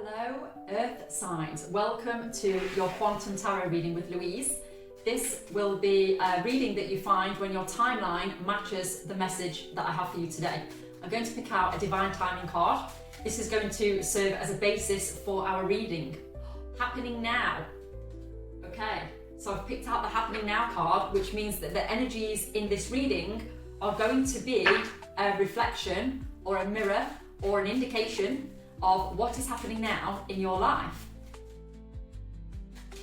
Hello, Earth signs. Welcome to your Quantum Tarot reading with Louise. This will be a reading that you find when your timeline matches the message that I have for you today. I'm going to pick out a divine timing card. This is going to serve as a basis for our reading. Happening now. Okay, so I've picked out the happening now card, which means that the energies in this reading are going to be a reflection or a mirror or an indication of what is happening now in your life.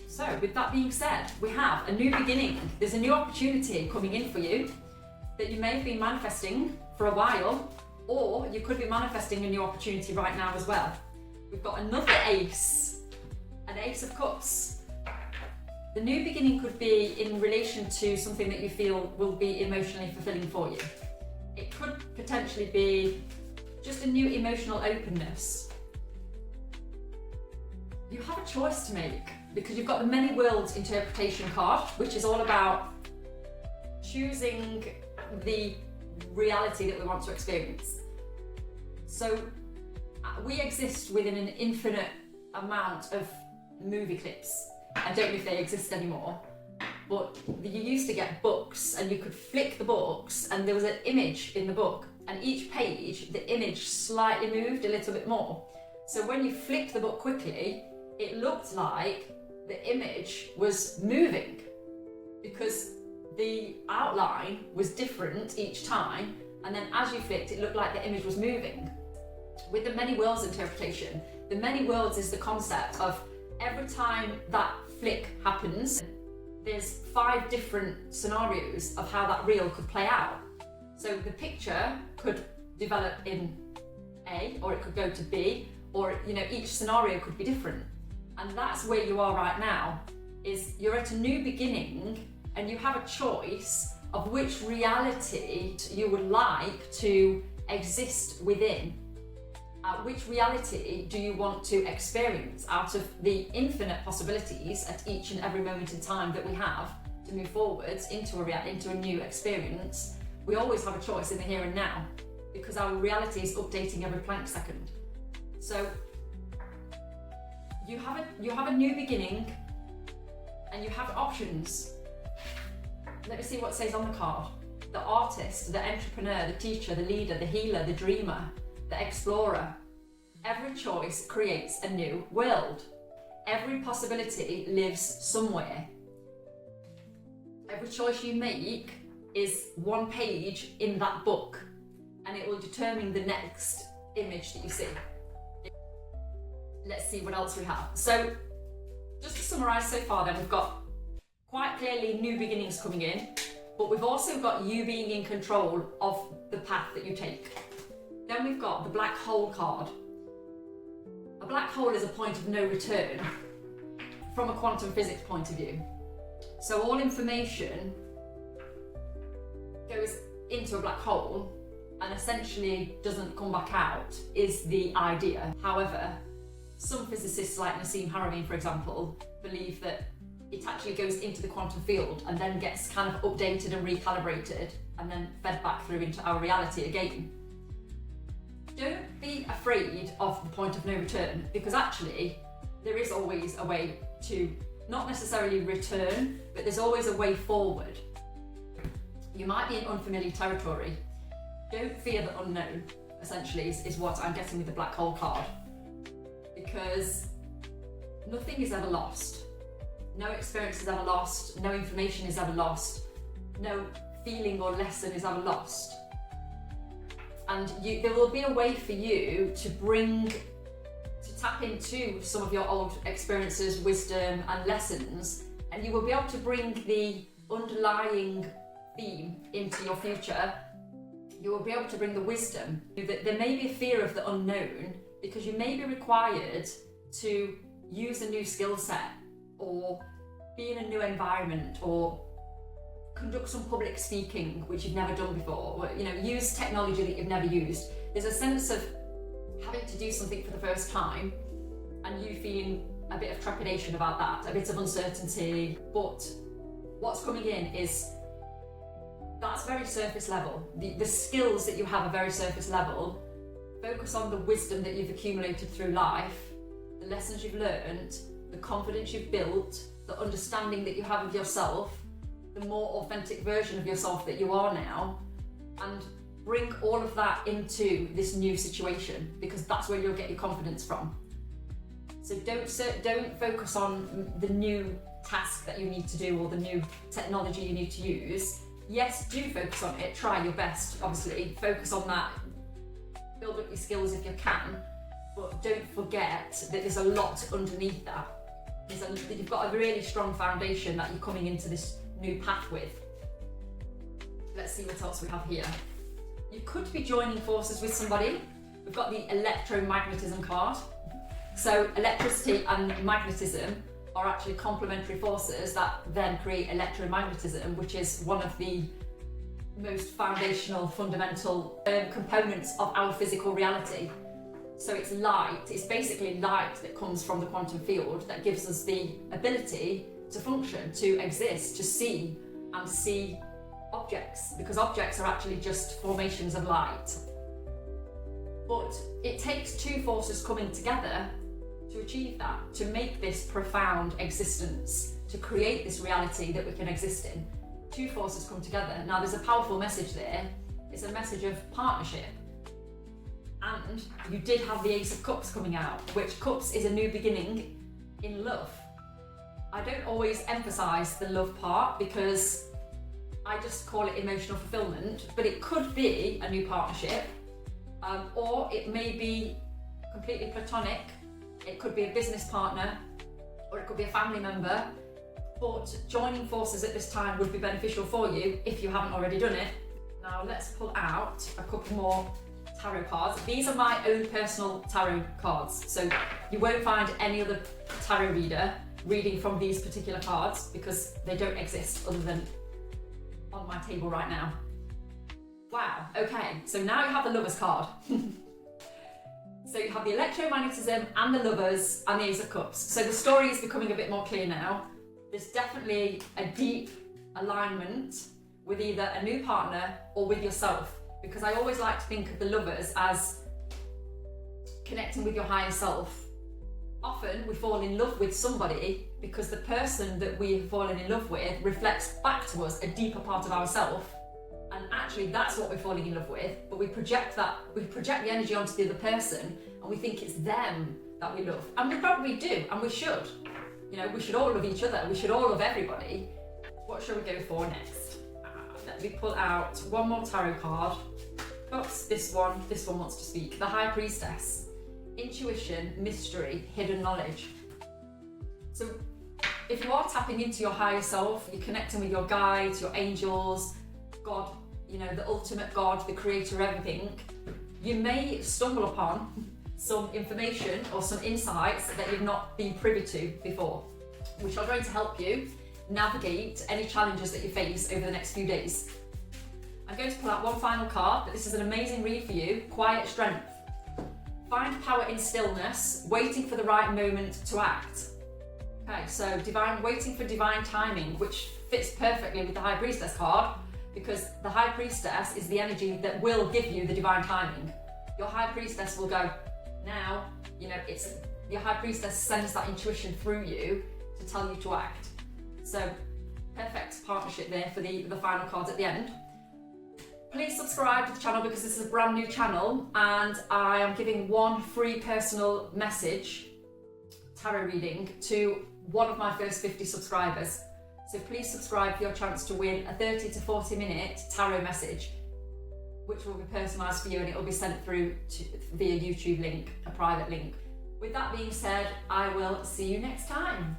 So with that being said, we have a new beginning. There's a new opportunity coming in for you that you may have been manifesting for a while, or you could be manifesting a new opportunity right now as well. We've got another ace, an ace of cups. The new beginning could be in relation to something that you feel will be emotionally fulfilling for you. It could potentially be just a new emotional openness. You have a choice to make because you've got the many worlds interpretation card, which is all about choosing the reality that we want to experience. So we exist within an infinite amount of movie clips. I don't know if they exist anymore, but you used to get books and you could flick the books and there was an image in the book, and each page the image slightly moved a little bit more. So when you flicked the book quickly, it looked like the image was moving because the outline was different each time, and then as you flicked it looked like the image was moving. With the many worlds interpretation, the many worlds is the concept of every time that flick happens, there's 5 different scenarios of how that reel could play out. So the picture could develop in A, or it could go to B, or each scenario could be different. And that's where you are right now, is you're at a new beginning and you have a choice of which reality you would like to exist within. Which reality do you want to experience out of the infinite possibilities at each and every moment in time that we have to move forwards into a new experience? We always have a choice in the here and now because our reality is updating every plank second. So you have a new beginning and you have options. Let me see what it says on the card. The artist, the entrepreneur, the teacher, the leader, the healer, the dreamer, the explorer. Every choice creates a new world. Every possibility lives somewhere. Every choice you make is one page in that book, and it will determine the next image that you see. Let's see what else we have. So just to summarise so far then, we've got quite clearly new beginnings coming in, but we've also got you being in control of the path that you take. Then we've got the black hole card. A black hole is a point of no return from a quantum physics point of view. So all information goes into a black hole and essentially doesn't come back out, is the idea. However, some physicists like Nassim Haramein, for example, believe that it actually goes into the quantum field and then gets kind of updated and recalibrated and then fed back through into our reality again. Don't be afraid of the point of no return, because actually there is always a way to not necessarily return, but there's always a way forward. You might be in unfamiliar territory. Don't fear the unknown, essentially, is what I'm getting with the black hole card. Because nothing is ever lost. No experience is ever lost. No information is ever lost. No feeling or lesson is ever lost. And there will be a way for you to tap into some of your old experiences, wisdom and lessons, and you will be able to bring the underlying theme into your future. You will be able to bring the wisdom. There may be a fear of the unknown because you may be required to use a new skill set or be in a new environment or conduct some public speaking which you've never done before, or use technology that you've never used. There's a sense of having to do something for the first time and you feeling a bit of trepidation about that, a bit of uncertainty, but what's coming in is that's very surface level. The skills that you have are very surface level. Focus on the wisdom that you've accumulated through life. the lessons you've learned, the confidence you've built, the understanding that you have of yourself, the more authentic version of yourself that you are now, and bring all of that into this new situation, because that's where you'll get your confidence from. So don't focus on the new task that you need to do or the new technology you need to use. Yes, do focus on it, try your best, obviously, focus on that, build up your skills if you can, but don't forget that there's a lot underneath that. You've got a really strong foundation that you're coming into this new path with. Let's see what else we have here. You could be joining forces with somebody. We've got the Electromagnetism card. So electricity and magnetism are actually complementary forces that then create electromagnetism, which is one of the most foundational, fundamental components of our physical reality. So it's light, it's basically light that comes from the quantum field that gives us the ability to function, to exist, to see and see objects, because objects are actually just formations of light. But it takes two forces coming together to achieve that, to make this profound existence, to create this reality that we can exist in. Two forces come together. Now there's a powerful message there. It's a message of partnership. And you did have the Ace of Cups coming out, which Cups is a new beginning in love. I don't always emphasize the love part because I just call it emotional fulfillment, but it could be a new partnership, or it may be completely platonic. It could be a business partner, or it could be a family member, but joining forces at this time would be beneficial for you if you haven't already done it. Now let's pull out a couple more tarot cards. These are my own personal tarot cards, so you won't find any other tarot reader reading from these particular cards because they don't exist other than on my table right now. Wow, okay, so now you have the Lovers card. So you have the Electromagnetism and the Lovers and the Ace of Cups. So the story is becoming a bit more clear now. There's definitely a deep alignment with either a new partner or with yourself, because I always like to think of the Lovers as connecting with your higher self. Often we fall in love with somebody because the person that we've fallen in love with reflects back to us a deeper part of ourselves, and actually that's what we're falling in love with, but we project the energy onto the other person and we think it's them that we love, and we probably do, and we should. You know, we should all love each other, we should all love everybody. What shall we go for next? Let me pull out one more tarot card. Oops, this one wants to speak. The High Priestess. Intuition, mystery, hidden knowledge. So if you are tapping into your higher self, you're connecting with your guides, your angels, God, you know, the ultimate God, the creator of everything, you may stumble upon some information or some insights that you've not been privy to before, which are going to help you navigate any challenges that you face over the next few days. I'm going to pull out one final card, but this is an amazing read for you. Quiet strength. Find power in stillness, waiting for the right moment to act. Okay, so waiting for divine timing, which fits perfectly with the High Priestess card, because the High Priestess is the energy that will give you the divine timing. Your High Priestess will go, now, you know, your High Priestess sends that intuition through you to tell you to act. So, perfect partnership there for the final cards at the end. Please subscribe to the channel because this is a brand new channel, and I am giving one free personal message, tarot reading, to one of my first 50 subscribers. So please subscribe for your chance to win a 30 to 40 minute tarot message, which will be personalised for you, and it will be sent through via YouTube link, a private link. With that being said, I will see you next time.